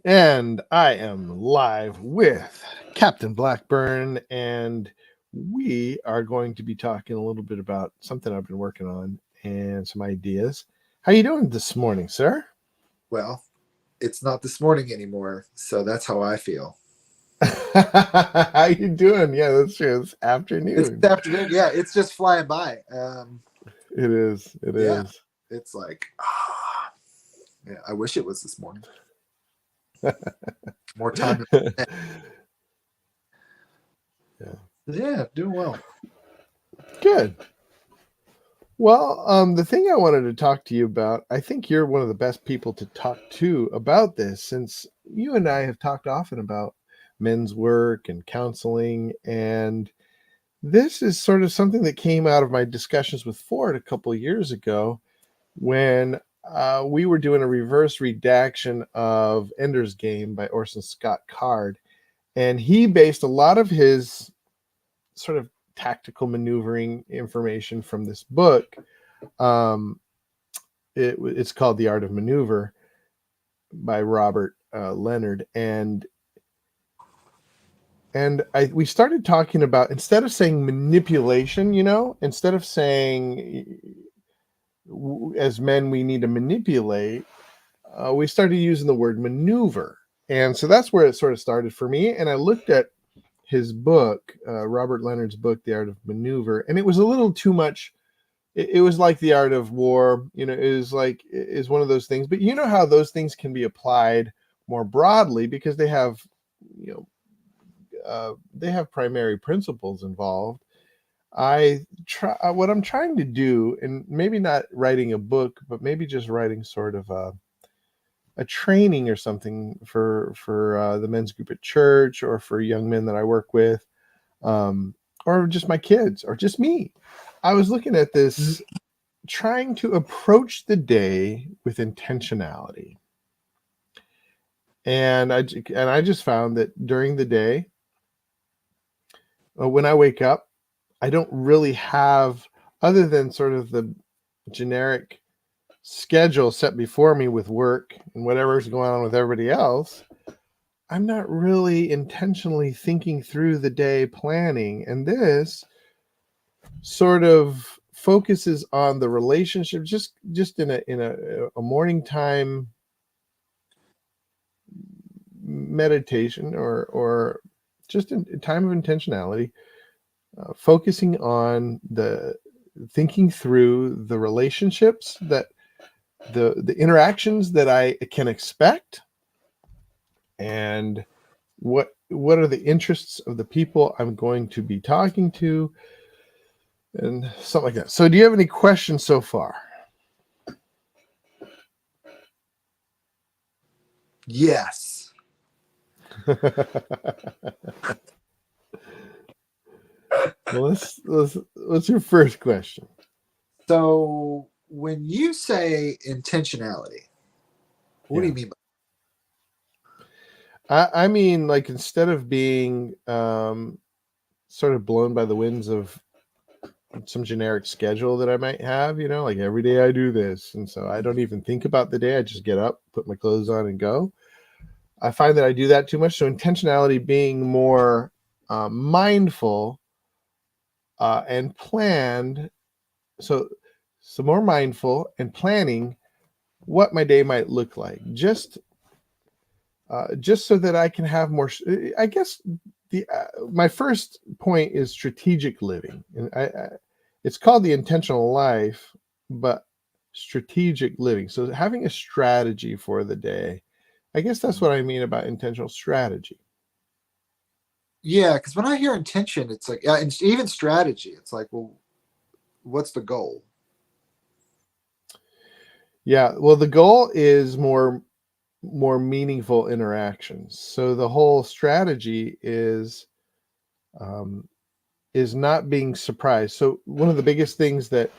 And I am live with Captain Blackburn, and we are going to be talking a little bit about something I've been working on and some ideas. How you doing this morning, sir? Well, it's not this morning anymore, so that's how I feel. How you doing? Yeah, that's true. It's It's afternoon. afternoon. Yeah, it's just flying by. It is. It Yeah, is. it's like, yeah, I wish it was this morning. More time. Yeah. Yeah, doing well. Good. Well, the thing I wanted to talk to you about, I think you're one of the best people to talk to about this, since you and I have talked often about men's work and counseling. And this is sort of something that came out of my discussions with Ford a couple of years ago when we were doing a reverse redaction of Ender's Game by Orson Scott Card. And he based a lot of his sort of tactical maneuvering information from this book. Um, it's called The Art of Maneuver by Robert Leonard, and we started talking about, instead of saying manipulation, instead of saying as men we need to manipulate, we started using the word maneuver, and so that's where it sort of started for me. And I looked at his book, Robert Leonard's book, The Art of Maneuver, and it was a little too much. It was like The Art of War, is one of those things. But you know how those things can be applied more broadly because you know, they have primary principles involved. What I'm trying to do, and maybe not writing a book, but maybe just writing sort of a training or something for the men's group at church, or for young men that I work with, um, or just my kids, or just me. I was looking at this, trying to approach the day with intentionality. And I just found that during the day, when I wake up, I don't really have, other than sort of the generic schedule set before me with work and whatever's going on with everybody else, I'm not really intentionally thinking through the day, planning. And this sort of focuses on the relationship, just in a morning time meditation, or just in time of intentionality, focusing on the thinking through the relationships, that the interactions that I can expect, and what are the interests of the people I'm going to be talking to, and something like that. So do you have any questions so far? Yes. Well, what's your first question? So when you say intentionality, what do Yeah. you mean by I mean, like, instead of being sort of blown by the winds of some generic schedule that I might have, like every day I do this. And so I don't even think about the day. I just get up, put my clothes on, and go. I find that I do that too much. So intentionality being more mindful and planned. So, more mindful and planning what my day might look like. Just so that I can have more. I guess the my first point is strategic living, and it's called the intentional life, but strategic living. So having a strategy for the day. I guess that's what I mean about intentional strategy. Yeah, because when I hear intention, it's like, and even strategy, it's like, well, what's the goal? Yeah, well, the goal is more meaningful interactions. So the whole strategy um, is not being surprised. So one of the biggest things that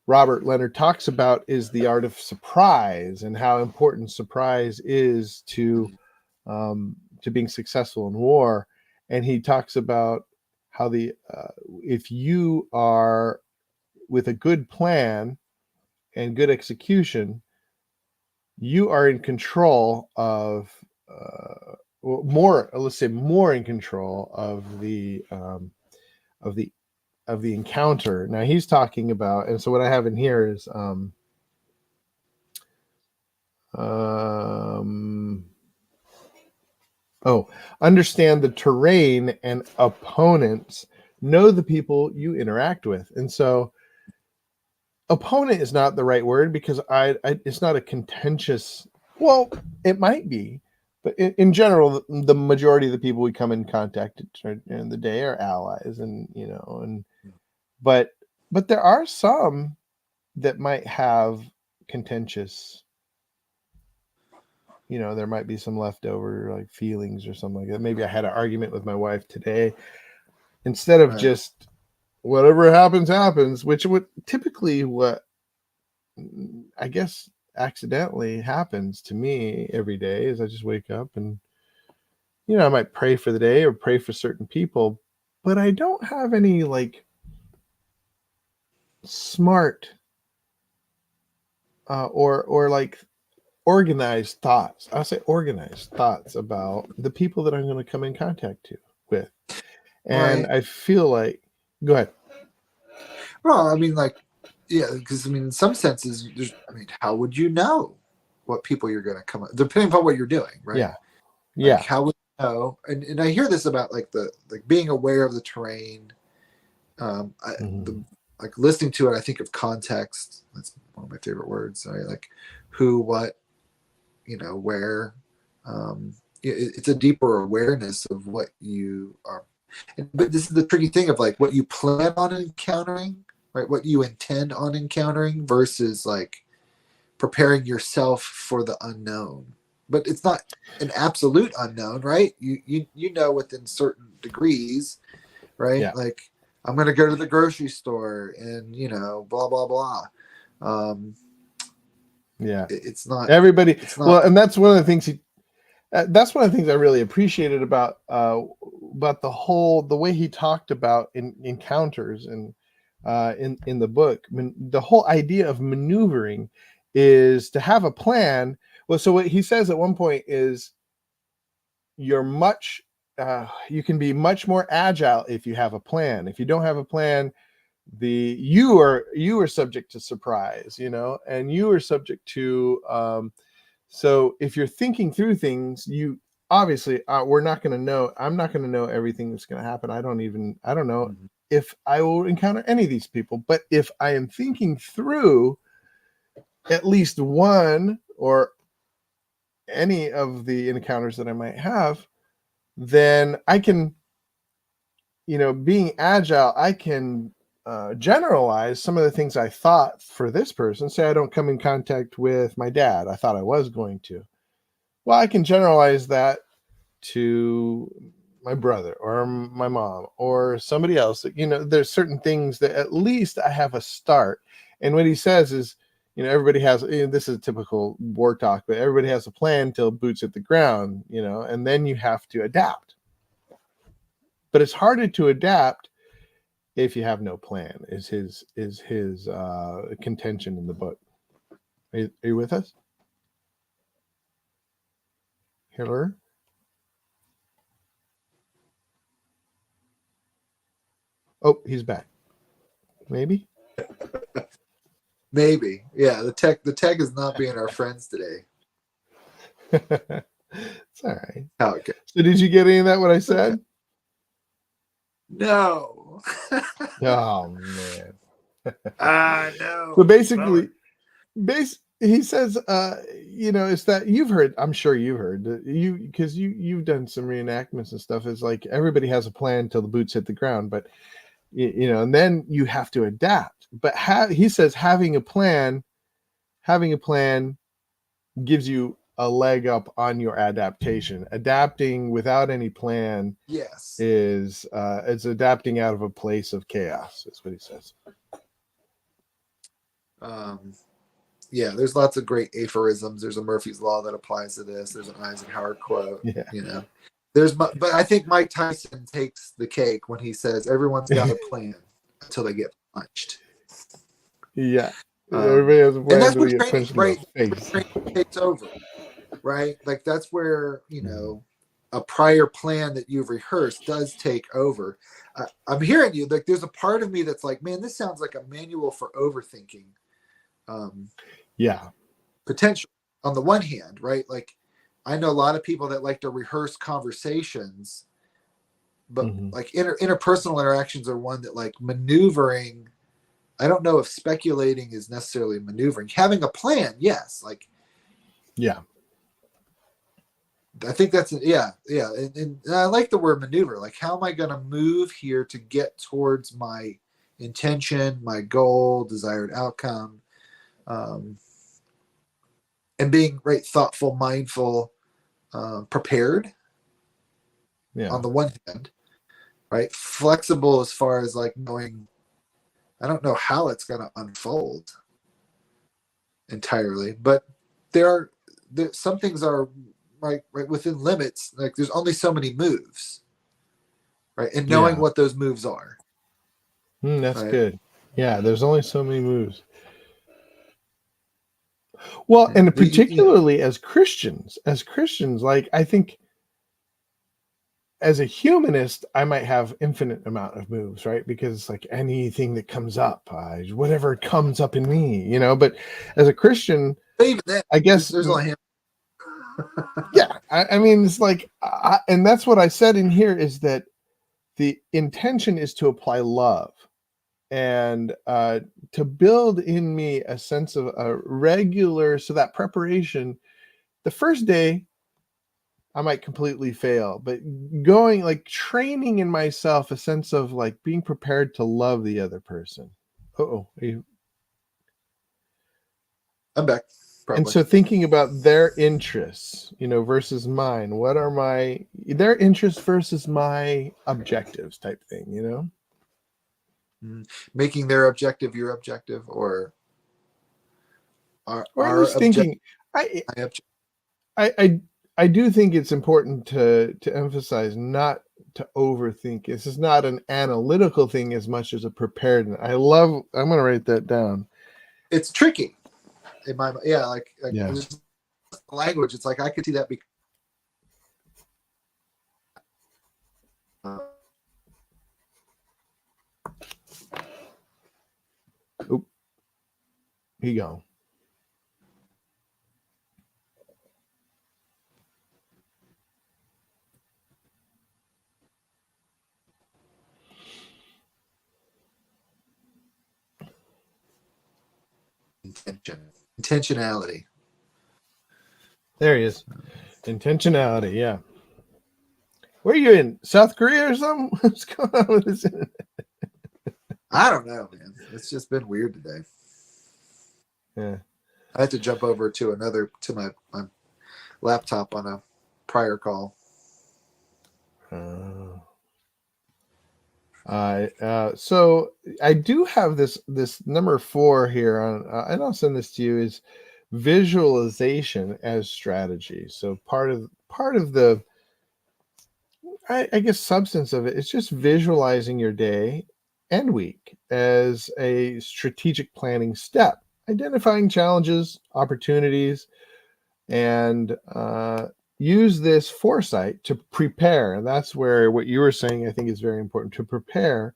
Robert Leonard talks about is the art of surprise, and how important surprise is to being successful in war. And he talks about how if you are with a good plan and good execution, you are in control more, let's say, more in control of of the of the encounter. Now he's talking about, and so what I have in here is um, oh, understand the terrain and opponents, know the people you interact with. And so opponent is not the right word because it's not a contentious, well, it might be, but in general, the majority of the people we come in contact in the day are allies, and but there are some that might have contentious, there might be some leftover like feelings or something like that. Maybe I had an argument with my wife today, instead of Right. just whatever happens, which would typically, what I guess accidentally happens to me every day, is I just wake up and I might pray for the day or pray for certain people, but I don't have any like smart or like organized thoughts. I'll say organized thoughts about the people that I'm going to come in contact with. And Right. I feel like, go ahead. Well, I mean, like, yeah, because I mean, in some senses, how would you know what people you're going to come up, depending upon what you're doing, right? Yeah. Like, Yeah. how would you know? And I hear this about like being aware of the terrain. Mm-hmm. Like listening to it, I think of context. That's one of my favorite words. Right? Like who, what, where. It's a deeper awareness of what you are. But this is the tricky thing of like what you plan on encountering, right? What you intend on encountering versus like preparing yourself for the unknown. But it's not an absolute unknown, right? You know within certain degrees, right? Yeah. Like I'm going to go to the grocery store and blah blah blah. Um, Yeah. it's not. Everybody. It's not. Well, and that's one of the things that's one of the things I really appreciated about the way he talked about encounters and in the book. The whole idea of maneuvering is to have a plan. Well, so what he says at one point is you can be much more agile if you have a plan. If you don't have a plan, you are subject to surprise, and you are subject to so if you're thinking through things, you obviously we're not going to know. I'm not going to know everything that's going to happen. I don't know Mhm. if I will encounter any of these people. But if I am thinking through at least one or any of the encounters that I might have, then I can, being agile, I can generalize some of the things I thought for this person. Say I don't come in contact with my dad. I thought I was going to. Well, I can generalize that to my brother or my mom or somebody else. There's certain things that at least I have a start. And what he says is, everybody has, this is a typical war talk, but everybody has a plan till boots hit the ground, and then you have to adapt. But it's harder to adapt if you have no plan, is his contention in the book. Are you with us? Hitler? Oh, he's back. Maybe. Maybe, yeah. The tech is not being our friends today. It's all right. How it goes. So did you get any of that, what I said? No. Oh, man. No. So basically, he says, it's that you've heard, I'm sure you've heard, because you've done some reenactments and stuff. It's like everybody has a plan till the boots hit the ground, but, and then you have to adapt. But he says having a plan gives you a leg up on your adaptation. Adapting without any plan Yes. is it's adapting out of a place of chaos, is what he says. Yeah, there's lots of great aphorisms. There's a Murphy's Law that applies to this. There's an Eisenhower quote. Yeah. But I think Mike Tyson takes the cake when he says everyone's got a plan until they get punched. Yeah. Everybody has a plan And that's until when they get training, punched in right? the face. Training takes over. right? Like that's where, Mhm. a prior plan that you've rehearsed does take over. I'm hearing you. Like there's a part of me that's like, man, this sounds like a manual for overthinking. Um, Yeah. Potential on the one hand, right? Like I know a lot of people that like to rehearse conversations, but Hmm. like interpersonal interactions are one that like maneuvering. I don't know if speculating is necessarily maneuvering. Having a plan, yes. Like Yeah. I think that's yeah. And I like the word maneuver. Like, how am I going to move here to get towards my intention, my goal, desired outcome, um, and being right, thoughtful, mindful, prepared on Yeah. the one hand, right? Flexible as far as like knowing. I don't know how it's going to unfold entirely, but some things are right within limits. Like there's only so many moves, right? And knowing Yeah. what those moves are, That's right? good. Yeah. There's only so many moves. Well, Yeah. and particularly as Christians, like I think as a humanist, I might have infinite amount of moves, right? Because like anything that comes up, whatever comes up in me, But as a Christian, But even then, I there's, guess, there's only yeah. I mean, it's like, and that's what I said in here is that the intention is to apply love and to build in me a sense of a regular, so that preparation. The first day I might completely fail, but going like training in myself a sense of like being prepared to love the other person. Oh, I'm back and probably. so thinking about their interests, versus mine. What are their interests versus my objectives type thing. Making their objective your objective, or Or at our least objective thinking. I my objective. I I I do think it's important to emphasize not to overthink. This is not an analytical thing as much as a preparedness. I'm gonna write that down. It's tricky in my yeah. Like Yeah. there's language. It's like I could see that because Oop, he gone. intentionality. There he is. Intentionality, yeah. Where are you in? South Korea or something? What's going on with this? I don't know, man. It's just been weird today. Yeah. I had to jump over to my laptop on a prior call. Uh, so I do have this number 4 here on, and I'll send this to you, is visualization as strategy. So part of the, I guess, substance of it is just visualizing your day and week as a strategic planning step, identifying challenges, opportunities, and use this foresight to prepare. And that's where what you were saying, I think, is very important, to prepare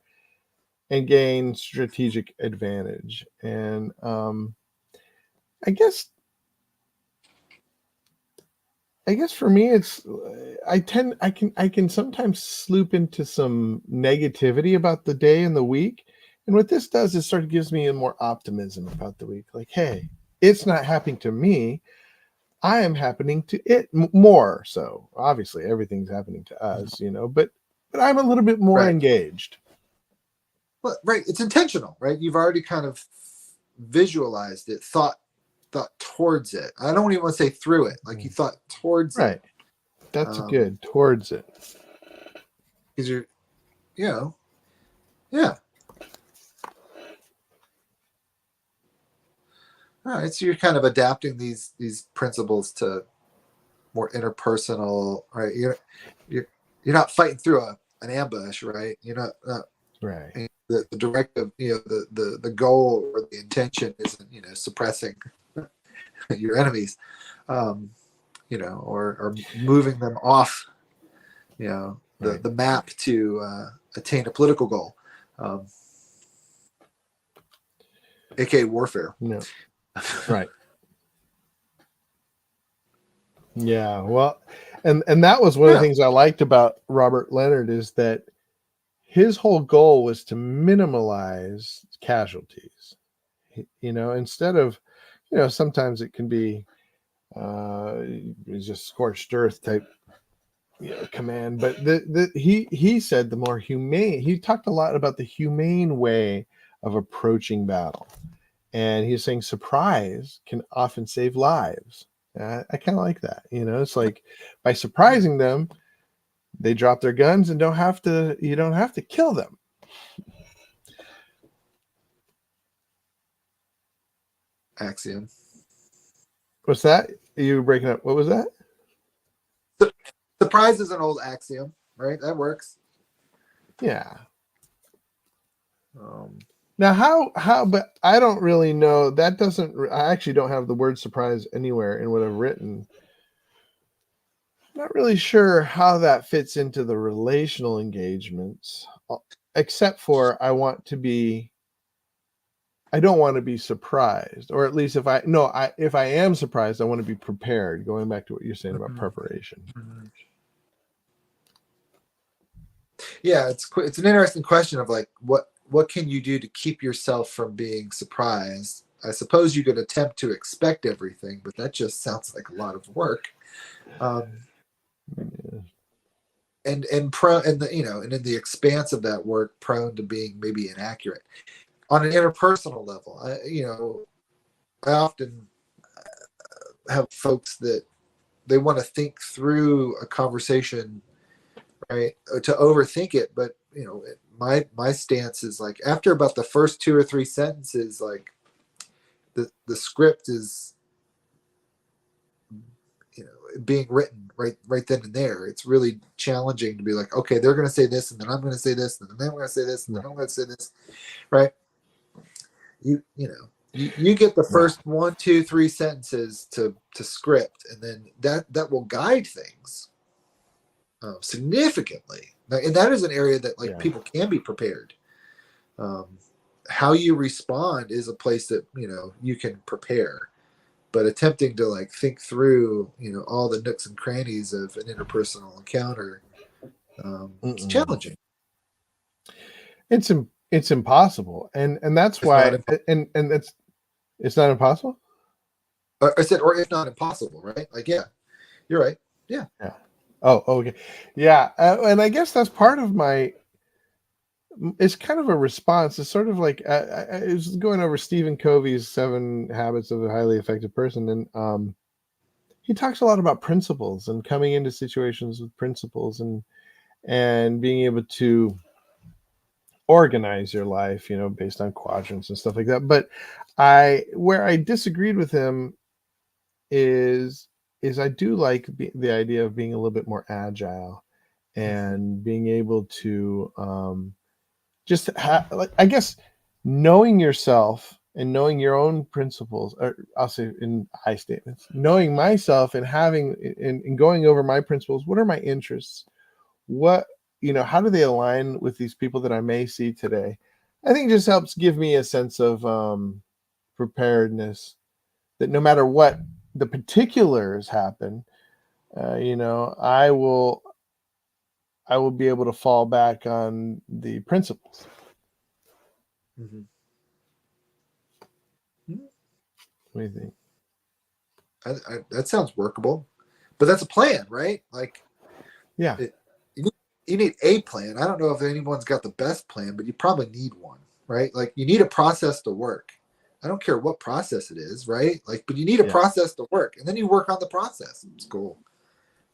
and gain strategic advantage. And I guess I guess for me, it's I can sometimes sloop into some negativity about the day and the week. And what this does is sort of gives me a more optimism about the week. Like, hey, it's not happening to me. I am happening to it more. So obviously everything's happening to us, but I'm a little bit more Right. engaged. Well, right. It's intentional, right? You've already kind of visualized it, thought towards it. I don't even want to say through it. Like you thought towards it. Right. That's Um, good. Towards it. because you're, you know, yeah. All right. So you're kind of adapting these principles to more interpersonal, right? You're you're not fighting through an ambush, right? You're not Right. the directive, the goal or the intention isn't, suppressing your enemies. Um, or moving them off, Right. the map to attain a political goal, aka warfare. No. Right. Yeah. Well, and that was one of the Yeah. things I liked about Robert Leonard is that his whole goal was to minimalize casualties. Instead of, sometimes it can be it's just scorched earth type command, but he said the more humane. He talked a lot about the humane way of approaching battle, and he's saying surprise can often save lives. I kind of like that. It's like by surprising them, they drop their guns and you don't have to kill them. Axiom. What's that? You were breaking up. What was that? Surprise is an old axiom, right? That works. Yeah. Um, Now, but I don't really know. That doesn't, I actually don't have the word surprise anywhere in what I've written. Not really sure how that fits into the relational engagements, except for I don't want to be surprised, or at least if I am surprised, I want to be prepared. Going back to what you're saying about mhm, preparation. mhm. Yeah, it's an interesting question of like what can you do to keep yourself from being surprised? I suppose you could attempt to expect everything, but that just sounds like a lot of work. Um, Yeah. and in the expanse of that work, prone to being maybe inaccurate on an interpersonal level. I often have folks that they want to think through a conversation, right, to overthink it, but my stance is like after about the first two or three sentences, like the script is being written right then and there. It's really challenging to be like, okay, they're going to say this, and then I'm going to say this, and then I'm going to say this, and then Right. I'm going to say this, right? You get the Right. first one, two, three sentences to script, and then that will guide things significantly. And that is an area that like Yeah. people can be prepared. Um, how you respond is a place that you can prepare, but attempting to like think through all the nooks and crannies of an interpersonal encounter, it's Mm-mm. challenging. It's impossible, and that's It's not why, impossible. and it's not impossible. I said, or if not impossible, right? Like, yeah, you're right. Yeah. Yeah. Oh, okay. Yeah, and I guess that's part of my. It's kind of a response. It's sort of like I was going over Stephen Covey's 7 Habits of a Highly Effective Person, and he talks a lot about principles and coming into situations with principles and being able to organize your life, based on quadrants and stuff like that. But where I disagreed with him is I do like the idea of being a little bit more agile Mhm. and being able to just like, I guess, knowing yourself and knowing your own principles, or I'll say in I statements, knowing myself and having and going over my principles. What are my interests? What, how do they align with these people that I may see today? I think it just helps give me a sense of preparedness, that no matter what the particulars happen, I will be able to fall back on the principles. Mhm. What do you think? That sounds workable, but that's a plan, right? Like, Yeah. it, you need a plan. I don't know if anyone's got the best plan, but you probably need one, right? Like, you need a process to work. I don't care what process it is, right? Like, but you need a Yeah. process to work, and then you work on the process. It's cool,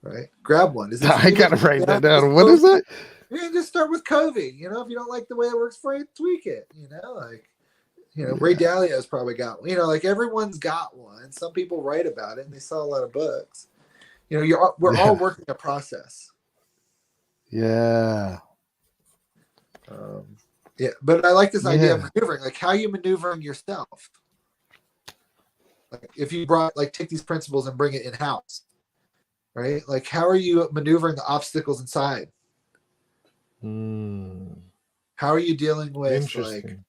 right? Grab one. Is it I even gotta write that just down. What is it? you can just start with Covey. If you don't like the way it works for you, tweak it. Like, Ray Yeah. Dalio's probably got one. Like everyone's got one. Some people write about it and they sell a lot of books. We're all Yeah. working a process. Yeah. Um, yeah, but I like this idea of Yeah. maneuvering. Like, how are you maneuvering yourself? Like, if you take these principles and bring it in house, right? Like, how are you maneuvering the obstacles inside? Mm, How are you dealing with, like, interesting.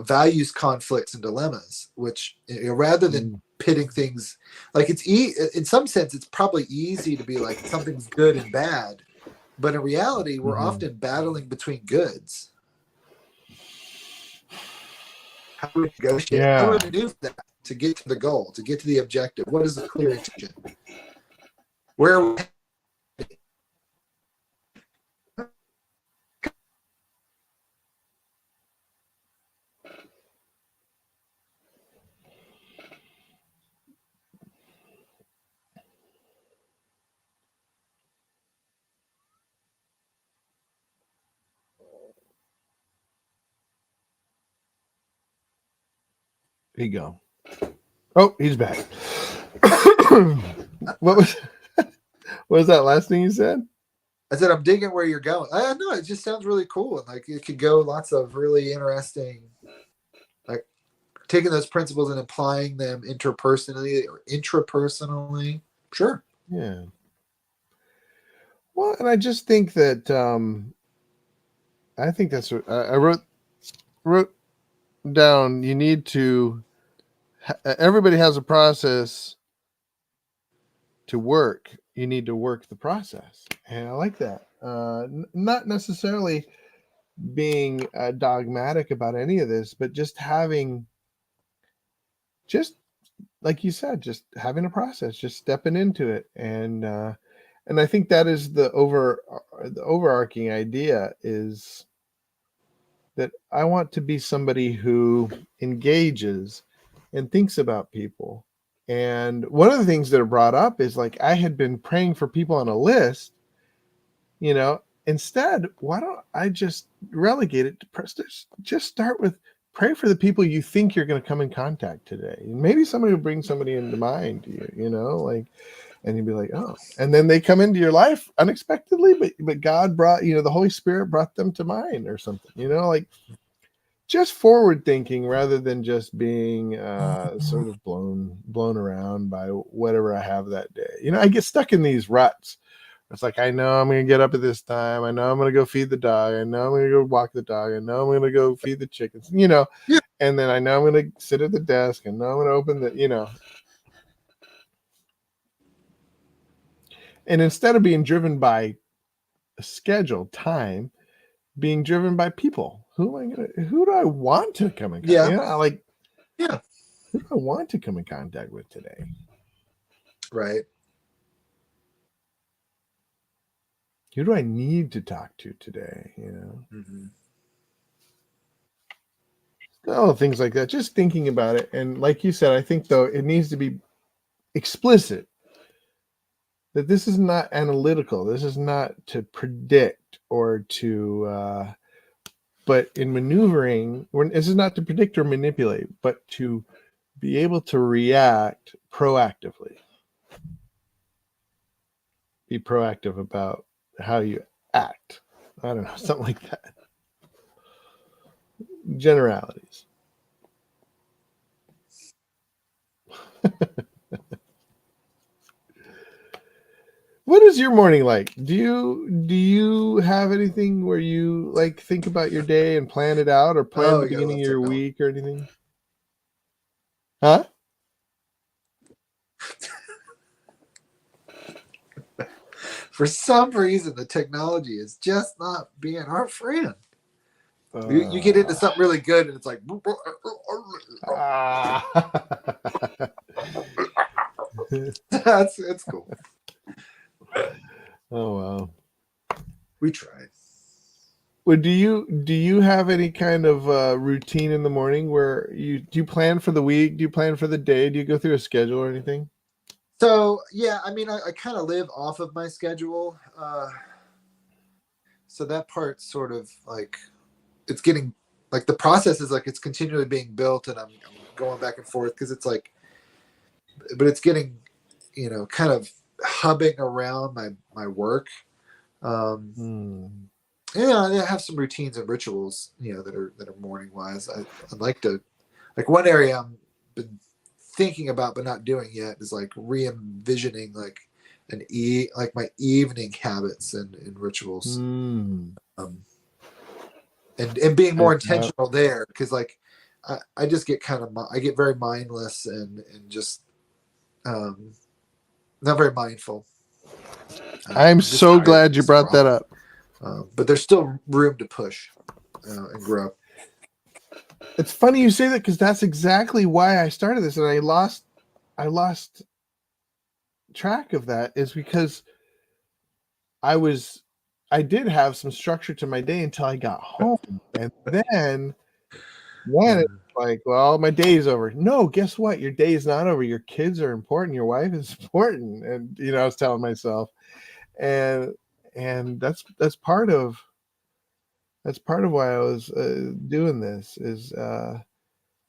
values conflicts and dilemmas, which, rather than Mm, pitting things, like, in some sense it's probably easy to be like something's good and bad, but in reality we're mhm. often battling between goods. How do we negotiate, how do we Yeah, maneuver that to get to the goal, to get to the objective? What is the clear intention? Where there you go. Oh, he's back. What was what was that last thing you said? I said, I'm digging where you're going. I don't know, it just sounds really cool, and like it could go lots of really interesting, like taking those principles and applying them interpersonally or intrapersonally. Sure. Yeah. Well, and I just think that I think that's what I wrote down. You need to. Everybody has a process to work. You need to work the process, and I like that. Not necessarily being dogmatic about any of this, but just having, just like you said, just having a process, just stepping into it, and I think that is the overarching idea is that I want to be somebody who engages and thinks about people. And one of the things that are brought up is like I had been praying for people on a list, instead, why don't I just relegate it to just start with pray for the people you think you're going to come in contact today. And maybe somebody will bring somebody into mind to you, like, and you'd be like, oh, and then they come into your life unexpectedly, but God brought, the Holy Spirit brought them to mind or something, like just forward thinking rather than just being sort of blown around by whatever I have that day. I get stuck in these ruts. It's like I know I'm gonna get up at this time. I know I'm gonna go feed the dog. I know I'm gonna go walk the dog. I know I'm gonna go feed the chickens. Yeah. And then I know I'm gonna sit at the desk. I know I'm gonna open the. And instead of being driven by a scheduled time, being driven by people. Who do I want to come in contact? Yeah. Like Yeah. who do I want to come in contact with today? Right. Who do I need to talk to today? Mm-hmm. Oh, things like that. Just thinking about it. And like you said, I think though it needs to be explicit that this is not analytical. This is not to predict or but in maneuvering, this is not to predict or manipulate, but to be able to react proactively. Be proactive about how you act. I don't know, something like that. Generalities. What is your morning like? Do you have anything where you like think about your day and plan it out or plan Oh, the you gotta beginning love of your technology. week or anything? Huh? For some reason, the technology is just not being our friend. You get into Uh, something really good, and it's like ah. that's it's cool. Oh wow. We tried. Well, do you have any kind of routine in the morning where do you plan for the week? Do you plan for the day? Do you go through a schedule or anything? So yeah, I mean, I kind of live off of my schedule, so that part's sort of like it's getting like the process is like it's continually being built, and I'm going back and forth because it's like, but it's getting kind of hubbing around my work. Um, Hmm. yeah, I have some routines and rituals, that are morning wise. I'd like to, like, one area I'm been thinking about but not doing yet is like re-envisioning like like my evening habits and rituals, um, and being more intentional there, because like I just get I get very mindless and just um, not very mindful. I'm I'm just so tired glad you just brought that overall. up. But there's still room to push and grow. It's funny you say that, because that's exactly why I started this, and I lost track of that, is because I did have some structure to my day until I got home. And then it's like, well, my day's over. No, guess what? Your day is not over. Your kids are important. Your wife is important. And I was telling myself, and that's part of why I was doing this, is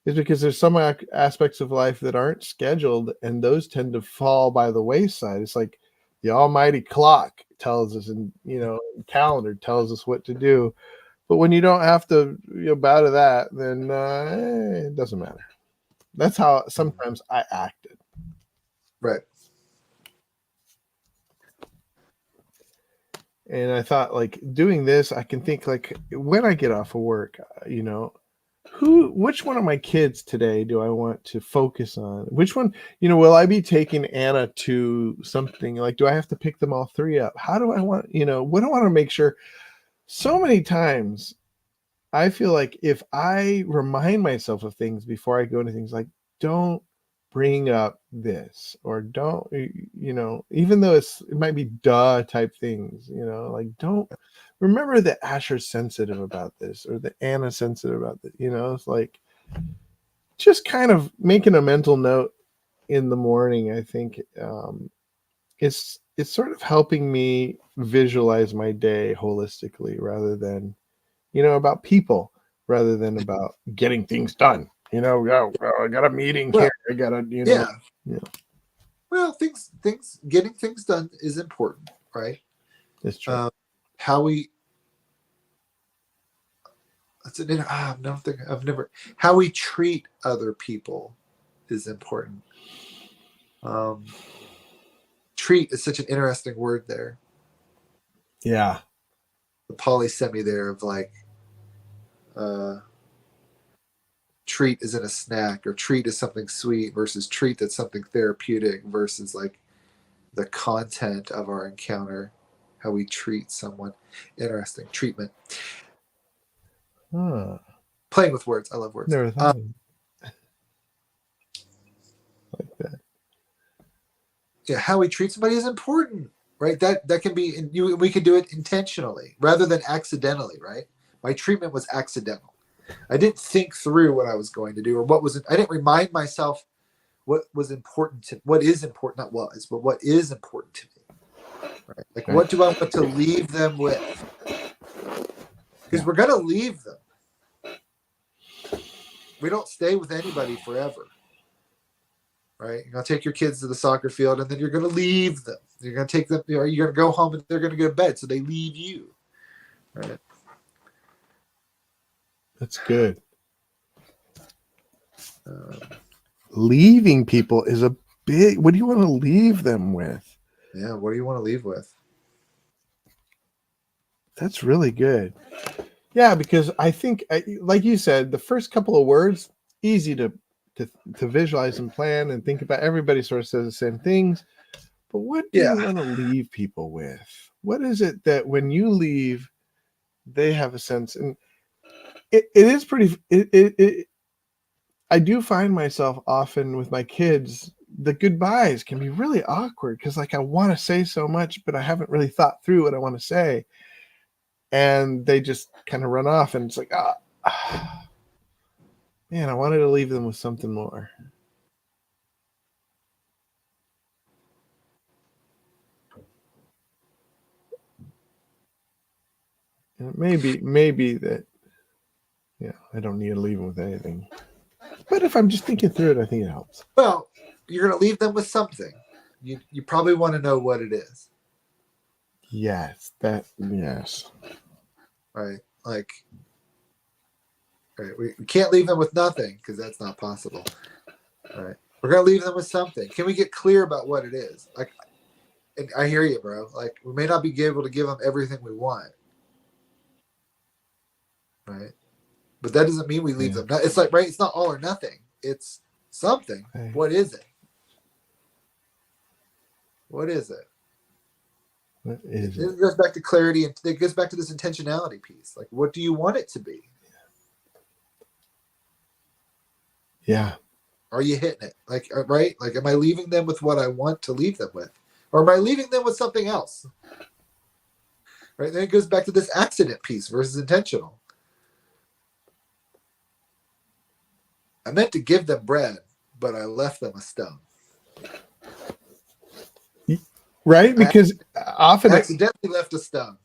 because there's some aspects of life that aren't scheduled, and those tend to fall by the wayside. It's like the almighty clock tells us, and calendar tells us what to do. But when you don't have to bow to that, then it doesn't matter. That's how sometimes I acted. Right. And I thought, like, doing this, I can think, like, when I get off of work, which one of my kids today do I want to focus on? Which one, will I be taking Anna to something? Like, do I have to pick them all three up? How do I want, what do I want to make sure? So many times I feel like if I remind myself of things before I go into things, like, don't bring up this, or don't, even though it might be duh type things, like, don't remember that Asher's sensitive about this, or that Anna's sensitive about this. It's like, just kind of making a mental note in the morning. I think it's sort of helping me visualize my day holistically, rather than about people, rather than about getting things done. Well, I got a meeting Well, here. I got to, yeah. yeah, Well, getting things done is important, right? that's true. How we that's an no, I've never how we treat other people is important. Um, treat is such an interesting word there. Yeah. The polysemy there of like uh, treat isn't a snack, or treat is something sweet, versus treat that's something therapeutic, versus like the content of our encounter, how we treat someone. Interesting treatment. Huh. Playing with words. I love words. Never thought of it like that. Yeah, how we treat somebody is important, right? That can be, we can do it intentionally rather than accidentally, right? My treatment was accidental. I didn't think through what I was going to do, or what was. I didn't remind myself what was important to, what is important, not was, but what is important to me. Right? Like, Right. what do I want to leave them with? Because we're gonna leave them. We don't stay with anybody forever, right? You're gonna take your kids to the soccer field, and then you're gonna leave them. You're gonna take them, you're gonna go home, and they're gonna go to bed, so they leave you, right? That's good. Um, Leaving people is a big. What do you want to leave them with? yeah. What do you want to leave with? That's really good. Yeah, because I think, like you said, the first couple of words, easy to visualize and plan and think about. Everybody sort of says the same things. But what do Yeah. you want to leave people with? What is it that when you leave, they have a sense? And it is pretty. I do find myself often with my kids, the goodbyes can be really awkward, because, like, I want to say so much, but I haven't really thought through what I want to say. And they just kind of run off, and it's like, man, I wanted to leave them with something more. And maybe that, I don't need to leave them with anything. But if I'm just thinking through it, I think it helps. Well, you're gonna leave them with something. You probably want to know what it is. Yes, yes. Right? Like, right, we can't leave them with nothing, because that's not possible. Right? We're gonna leave them with something. Can we get clear about what it is? Like, and I hear you, bro. Like, we may not be able to give them everything we want, right? But that doesn't mean we leave them. It's like, right? It's not all or nothing. It's something. Right. What is it? What is it? What is It goes back to clarity, and it goes back to this intentionality piece. Like, what do you want it to be? Yeah. Are you hitting it? Like, right? Like, am I leaving them with what I want to leave them with? Or am I leaving them with something else? Right? Then it goes back to this accident piece versus intentional. I meant to give them bread, but I left them a stone. Right? Because often accidentally left a stone.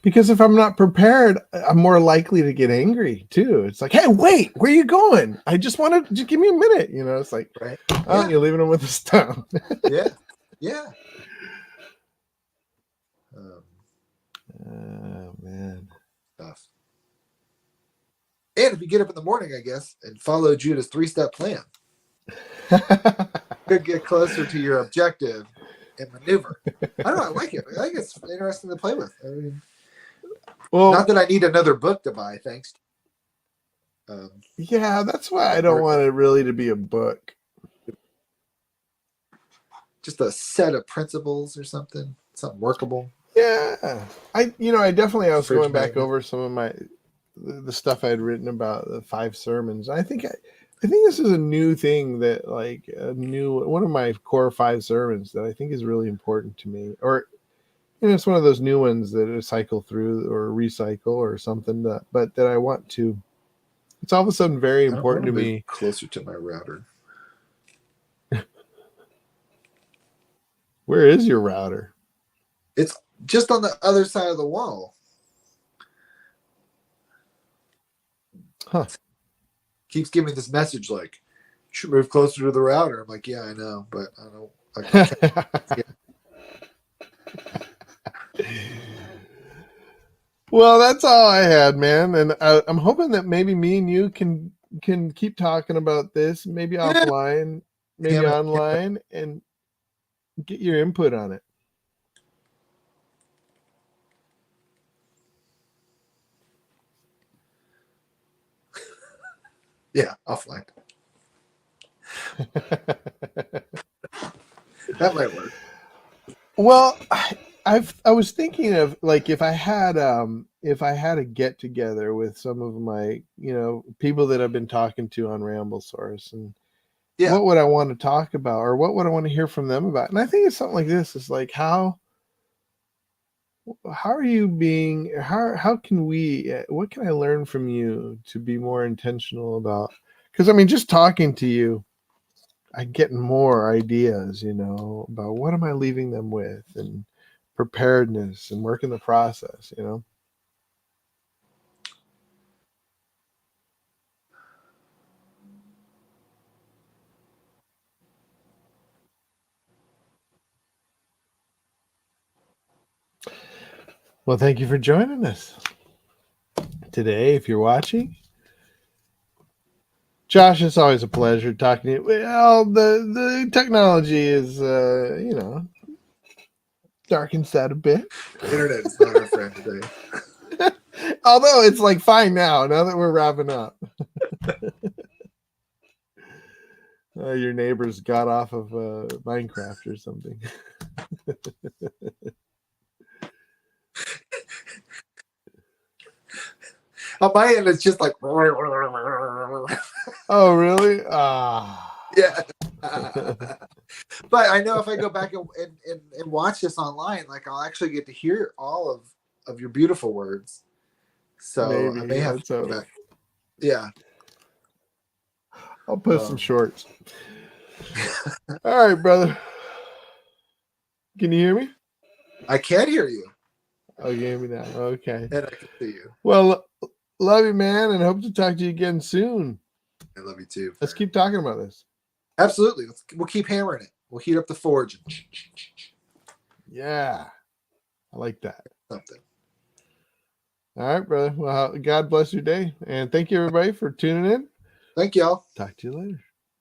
Because if I'm not prepared, I'm more likely to get angry too. It's like, hey, wait, where are you going? I just wanted to give me a minute. You know, it's like, right? Oh, you're leaving them with a stone. Yeah. Yeah. Oh, man. Stuff. And if you get up in the morning, I guess, and follow Judah's 3-step plan, could get closer to your objective and maneuver. I don't know. I like it. I think it's interesting to play with. I mean, well, not that I need another book to buy, thanks. Yeah, that's why I don't want it really to be a book. Just a set of principles or something workable. Yeah, I definitely was going back over some of the stuff I had written about the 5 sermons. I think this is a new thing that one of my core 5 sermons that I think is really important to me. Or it's one of those new ones that I cycle through or recycle or something. But that I want to. It's all of a sudden very important to me. Closer to my router. Where is your router? It's just on the other side of the wall. Huh. Keeps giving me this message like, you should move closer to the router. I'm like, yeah, I know, but I don't. Well, that's all I had, man. And I'm hoping that maybe me and you can keep talking about this, maybe offline, maybe online, and get your input on it. Yeah, offline. That might work. Well, I was thinking of like if I had a get together with some of my people that I've been talking to on Ramble Source, and what would I want to talk about, or what would I want to hear from them about? And I think it's something like this: it's like how are you being? How can we? What can I learn from you to be more intentional about? Because I mean, just talking to you, I get more ideas, about what am I leaving them with, and preparedness and work in the process, Well, thank you for joining us today. If you're watching, Josh, it's always a pleasure talking to you. Well, the technology is, darkens that a bit. Internet is not our friend today. Although it's like fine now that we're wrapping up. Your neighbors got off of Minecraft or something. On my end, it's just like. Oh, really? Yeah. But I know if I go back and watch this online, like I'll actually get to hear all of your beautiful words. So maybe, I may have to go back. Yeah. I'll put some shorts. All right, brother. Can you hear me? I can hear you. Oh, you hear me now. Okay. And I can see you. Well, love you, man, and hope to talk to you again soon. I love you too. Let's keep talking about this. Absolutely. We'll keep hammering it. We'll heat up the forge. Yeah. I like that. Something. All right, brother. Well, God bless your day. And thank you, everybody, for tuning in. Thank y'all. Talk to you later.